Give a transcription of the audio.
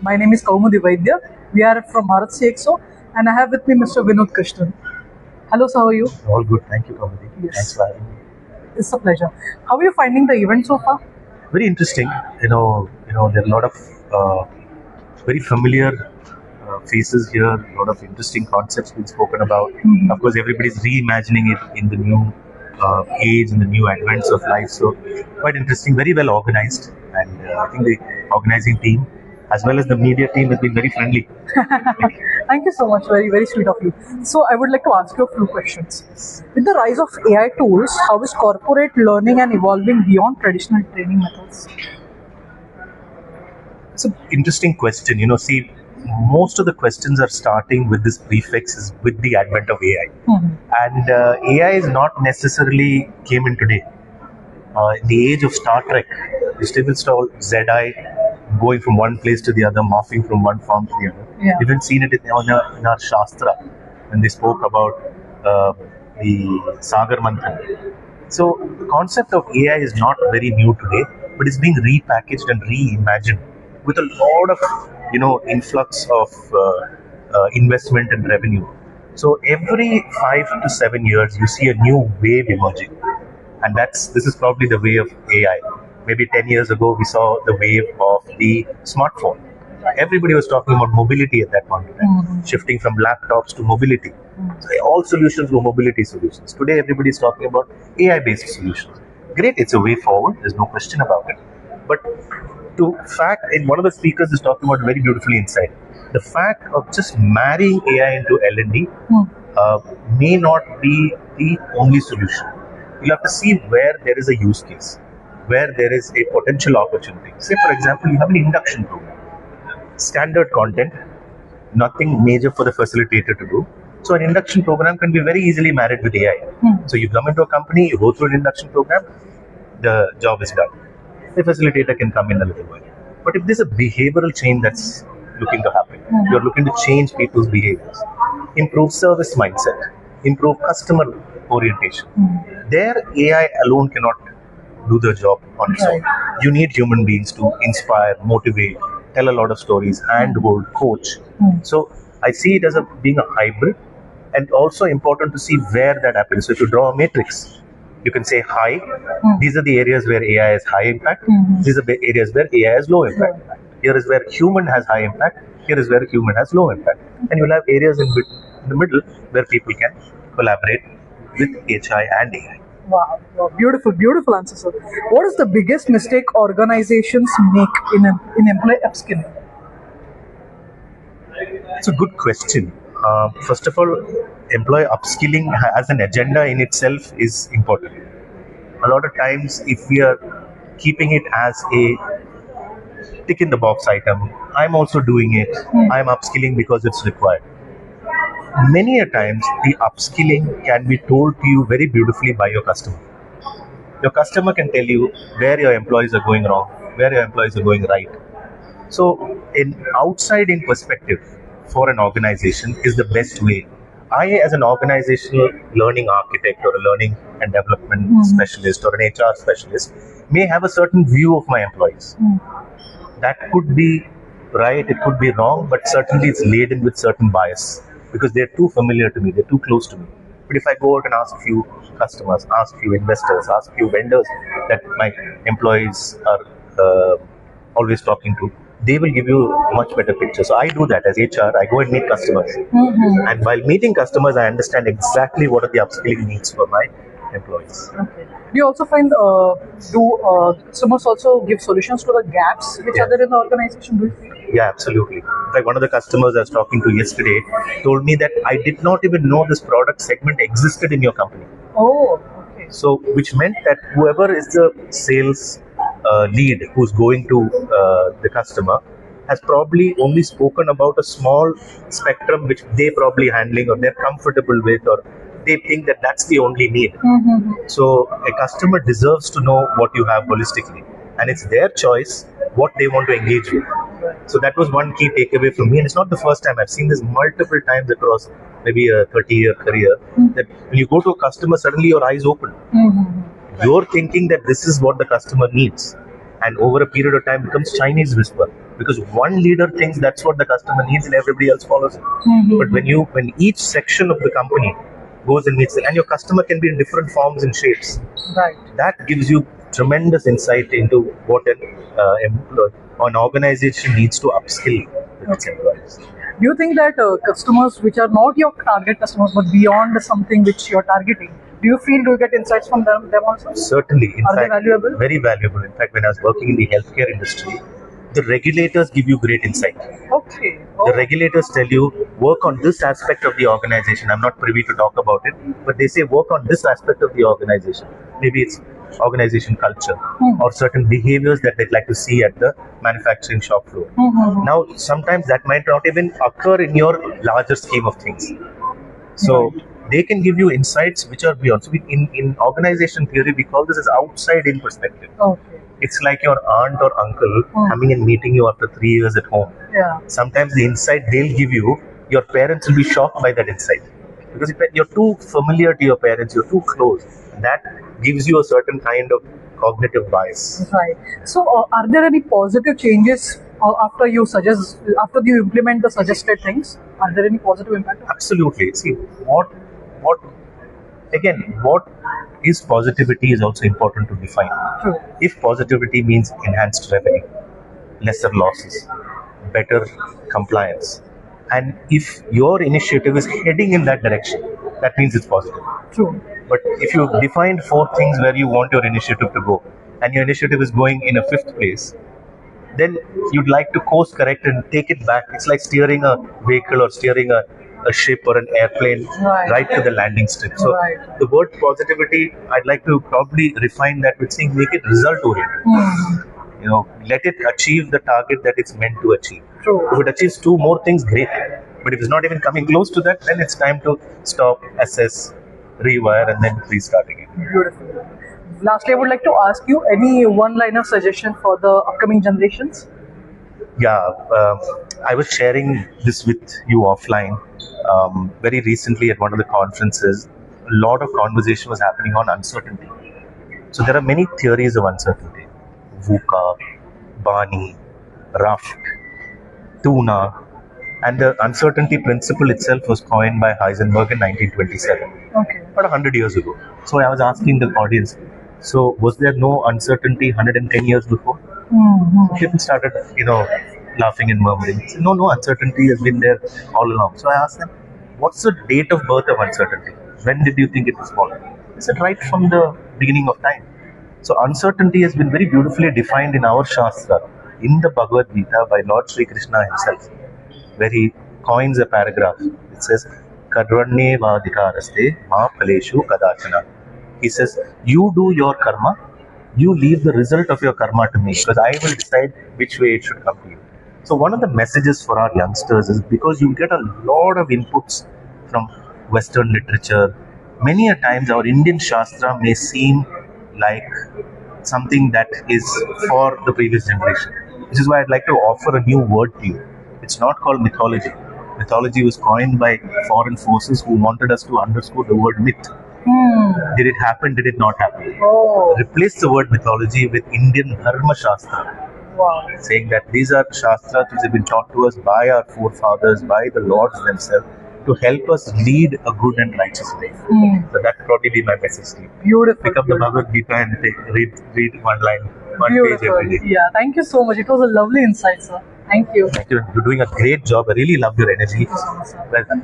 My name is Kaumudi Vaidya. We are from Bharat CXO, and I have with me Mr. Vinod Krishna. Hello, sir, how are you? All good, thank you, Kamadi. Yes. Thanks for having me. It's a pleasure. How are you finding the event so far? Very interesting. There are a lot of very familiar faces here. A lot of interesting concepts being spoken about. Of course, everybody's reimagining it in the new age and the new advents of life. So, quite interesting. Very well organized, and I think the organizing team, as well as the media team, has been very friendly. Thank you so much. Very, very sweet of you. So, I would like to ask you a few questions. With the rise of AI tools, how is corporate learning and evolving beyond traditional training methods? It's an interesting question. See, most of the questions are starting with this prefixes with the advent of AI. And AI is not necessarily came in today. In the age of Star Trek, you still install ZI going from one place to the other, morphing from one form to the other. Yeah. We've even seen it in our Shastra when they spoke about the Sagar Mantra. So the concept of AI is not very new today, but it's being repackaged and reimagined with a lot of influx of investment and revenue. So every 5 to 7 years, you see a new wave emerging, and this is probably the way of AI. Maybe 10 years ago, we saw the wave of the smartphone. Everybody was talking about mobility at that point in time, shifting from laptops to mobility. So all solutions were mobility solutions. Today, everybody is talking about AI-based solutions. Great, it's a way forward. There's no question about it. But and one of the speakers is talking about very beautifully inside. The fact of just marrying AI into L&D may not be the only solution. You'll have to see where there is a use case, where there is a potential opportunity. Say, for example, you have an induction program. Standard content, nothing major for the facilitator to do. So an induction program can be very easily married with AI. So you come into a company, you go through an induction program, the job is done. The facilitator can come in a little while. But if there's a behavioral change that's looking to happen, you're looking to change people's behaviors, improve service mindset, improve customer orientation. There, AI alone cannot do the job on its own. You need human beings to inspire, motivate, tell a lot of stories, handhold, coach. So I see it as being a hybrid, and also important to see where that happens. So if you draw a matrix, you can say high. These are the areas where AI has high impact. These are the areas where AI has low impact. Here is where human has high impact. Here is where human has low impact. And you'll have areas in the middle where people can collaborate with HI and AI. Wow, beautiful, beautiful answer, sir. What is the biggest mistake organizations make in employee upskilling? It's a good question. First of all, employee upskilling as an agenda in itself is important. A lot of times, if we are keeping it as a tick in the box item, I'm also doing it, I'm upskilling because it's required. Many a times, the upskilling can be told to you very beautifully by your customer. Your customer can tell you where your employees are going wrong, where your employees are going right. So, in outside-in perspective for an organization is the best way. I, as an organizational learning architect or a learning and development specialist or an HR specialist, may have a certain view of my employees. That could be right, it could be wrong, but certainly it's laden with certain bias because they're too familiar to me, they're too close to me. But if I go out and ask a few customers, ask a few investors, ask a few vendors that my employees are always talking to, they will give you a much better picture. So I do that as HR. I go and meet customers. And while meeting customers, I understand exactly what are the upskilling needs for my employees. Okay. Do you also find, customers also give solutions to the gaps which are there in the organization? Do you feel? Yeah, absolutely. In fact, one of the customers I was talking to yesterday told me that I did not even know this product segment existed in your company. Oh, okay. So, which meant that whoever is the sales lead who's going to the customer has probably only spoken about a small spectrum which they probably handling or they're comfortable with, or they think that that's the only need. So a customer deserves to know what you have holistically, and it's their choice what they want to engage with. So that was one key takeaway from me, and it's not the first time. I've seen this multiple times across maybe a 30-year career, that when you go to a customer, suddenly your eyes open. You're thinking that this is what the customer needs, and over a period of time becomes Chinese whisper. because one leader thinks that's what the customer needs and everybody else follows it. But when each section of the company goes and meets it, and your customer can be in different forms and shapes, Right. that gives you tremendous insight into what an organization needs to upskill its employees. Do you think that customers which are not your target customers but beyond something which you're targeting, do you feel you get insights from them also? Certainly. In Are they fact, valuable? very valuable. In fact, when I was working in the healthcare industry, the regulators give you great insight. Okay. The regulators tell you, work on this aspect of the organization. I'm not privy to talk about it, but they say work on this aspect of the organization. Maybe it's organization culture or certain behaviors that they'd like to see at the manufacturing shop floor. Now, sometimes that might not even occur in your larger scheme of things. So they can give you insights which are beyond. So in organization theory, we call this as outside-in perspective. Okay. It's like your aunt or uncle coming and meeting you after 3 years at home. Yeah. Sometimes the insight they'll give you, your parents will be shocked by that insight. Because you're too familiar to your parents, you're too close. That gives you a certain kind of cognitive bias. Right. So, are there any positive changes after you implement the suggested things? Are there any positive impact? Absolutely. See, what is positivity is also important to define. True. If positivity means enhanced revenue, lesser losses, better compliance, and if your initiative is heading in that direction, that means it's positive. True. But if you defined 4 things where you want your initiative to go, and your initiative is going in a 5th place, then you'd like to course correct and take it back. It's like steering a vehicle or steering a ship or an airplane right to the landing strip. So the word positivity, I'd like to probably refine that with saying make it result oriented. Let it achieve the target that it's meant to achieve. True. If it achieves 2 more things, great. But if it's not even coming close to that, then it's time to stop, assess, rewire, and then restart again. Beautiful. Lastly, I would like to ask you any one-liner suggestion for the upcoming generations? Yeah, I was sharing this with you offline. Very recently at one of the conferences, a lot of conversation was happening on uncertainty. So there are many theories of uncertainty. VUCA, Bani, Raft, Tuna, and the uncertainty principle itself was coined by Heisenberg in 1927, about 100 years ago. So I was asking the audience, so was there no uncertainty 110 years before? People started, laughing and murmuring. Said, no, uncertainty has been there all along. So I asked them, what's the date of birth of uncertainty? When did you think it was born? They said, right from the beginning of time. So uncertainty has been very beautifully defined in our Shastra, in the Bhagavad Gita by Lord Sri Krishna himself, where he coins a paragraph. It says, Karvanye vadikaraste ma phaleshu kadachana. He says, you do your karma, you leave the result of your karma to me, because I will decide which way it should come to you. So one of the messages for our youngsters is, because you get a lot of inputs from Western literature, many a times our Indian Shastra may seem like something that is for the previous generation. Which is why I'd like to offer a new word to you. It's not called mythology. Mythology was coined by foreign forces who wanted us to underscore the word myth. Did it happen? Did it not happen? Replace the word mythology with Indian Dharma Shastra. Wow. Saying that these are shastras which have been taught to us by our forefathers, by the lords themselves, to help us lead a good and righteous life. So that would probably be my message to you. Beautiful. Pick up the Bhagavad Gita and read one line, one page every day. Yeah, thank you so much. It was a lovely insight, sir. Thank you. Thank you. You're doing a great job. I really love your energy. Thank you so much, sir. Well done.